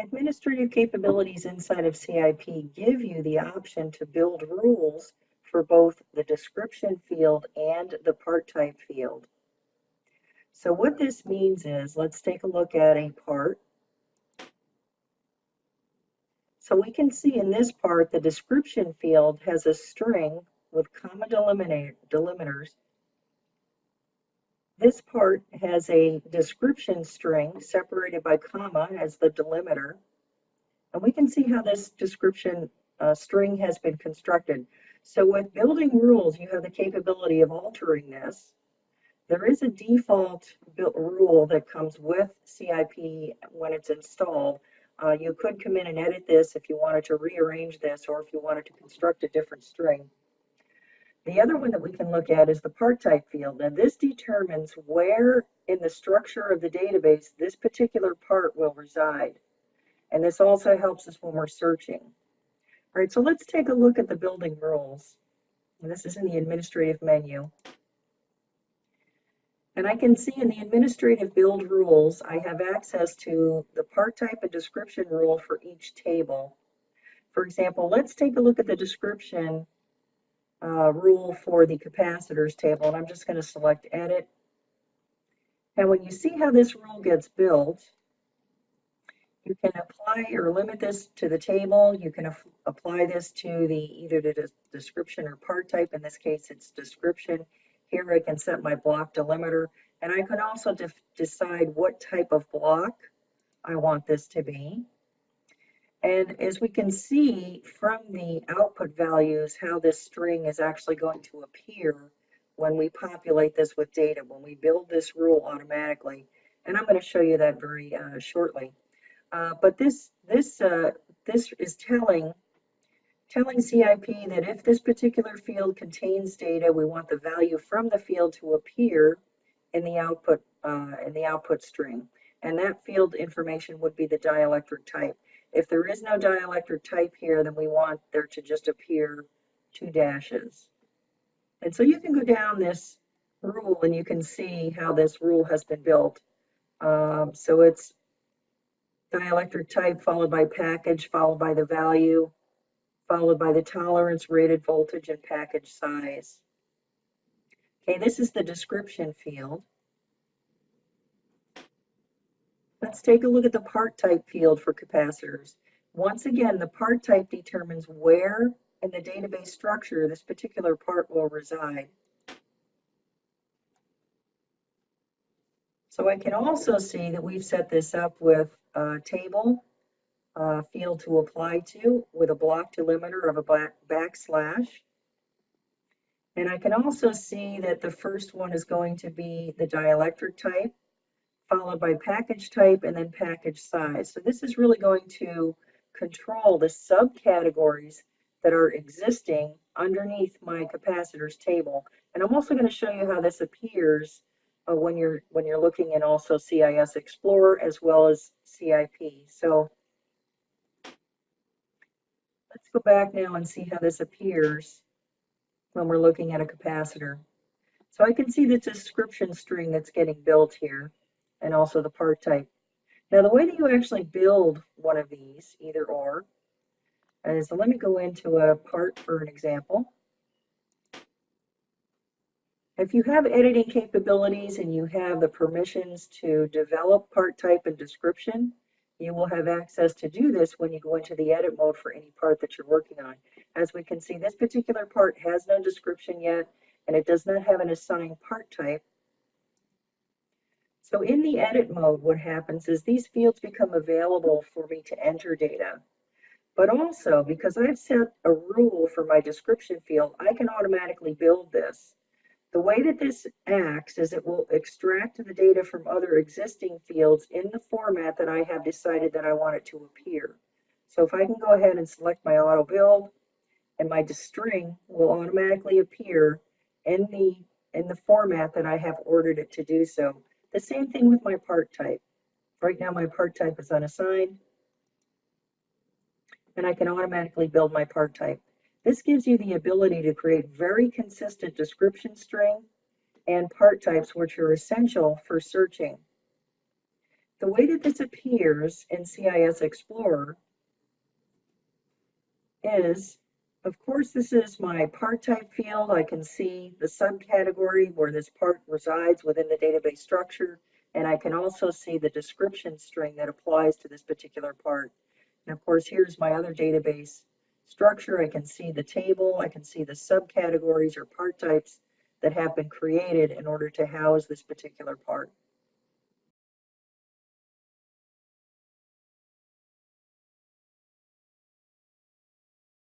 Administrative capabilities inside of CIP give you the option to build rules for both the description field and the part type field. So what this means is, let's take a look at a part. So we can see in this part, the description field has a string with comma delimiters. This part has a description string separated by comma as the delimiter. And we can see how this description string has been constructed. So with building rules, you have the capability of altering this. There is a default rule that comes with CIP when it's installed. You could come in and edit this if you wanted to rearrange this or if you wanted to construct a different string. The other one that we can look at is the part type field. Now this determines where in the structure of the database this particular part will reside. And this also helps us when we're searching. All right, so let's take a look at the building rules. And this is in the administrative menu. And I can see in the administrative build rules, I have access to the part type and description rule for each table. For example, let's take a look at the description rule for the capacitors table, and I'm just going to select edit. And when you see how this rule gets built, you can apply or limit this to the table. You can apply this to either the description or part type. In this case, it's description. Here I can set my block delimiter, and I can also decide what type of block I want this to be. And as we can see from the output values, how this string is actually going to appear when we populate this with data, when we build this rule automatically. And I'm going to show you that very shortly. But this is telling CIP that if this particular field contains data, we want the value from the field to appear in the output string. And that field information would be the dielectric type. If there is no dielectric type here, then we want there to just appear 2 dashes. And so you can go down this rule and you can see how this rule has been built. So it's dielectric type followed by package, followed by the value, followed by the tolerance, rated voltage, and package size. Okay, this is the description field. Let's take a look at the part type field for capacitors. Once again, the part type determines where in the database structure this particular part will reside. So I can also see that we've set this up with a table field to apply to with a block delimiter of a backslash. And I can also see that the first one is going to be the dielectric type, followed by package type and then package size. So this is really going to control the subcategories that are existing underneath my capacitors table. And I'm also going to show you how this appears when you're looking in also CIS Explorer as well as CIP. So let's go back now and see how this appears when we're looking at a capacitor. So I can see the description string that's getting built here, and also the part type. Now the way that you actually build one of these, either or, is, so let me go into a part for an example. If you have editing capabilities and you have the permissions to develop part type and description, you will have access to do this when you go into the edit mode for any part that you're working on. As we can see, this particular part has no description yet, and it does not have an assigned part type. So in the edit mode, what happens is these fields become available for me to enter data. But also, because I've set a rule for my description field, I can automatically build this. The way that this acts is it will extract the data from other existing fields in the format that I have decided that I want it to appear. So if I can go ahead and select my auto build, and my string will automatically appear in the format that I have ordered it to do so. The same thing with my part type. Right now my part type is unassigned, and I can automatically build my part type. This gives you the ability to create very consistent description string and part types, which are essential for searching. the way that this appears in CIS Explorer is, of course, this is my part type field. I can see the subcategory where this part resides within the database structure, and I can also see the description string that applies to this particular part. And of course, here's my other database structure. I can see the table, I can see the subcategories or part types that have been created in order to house this particular part.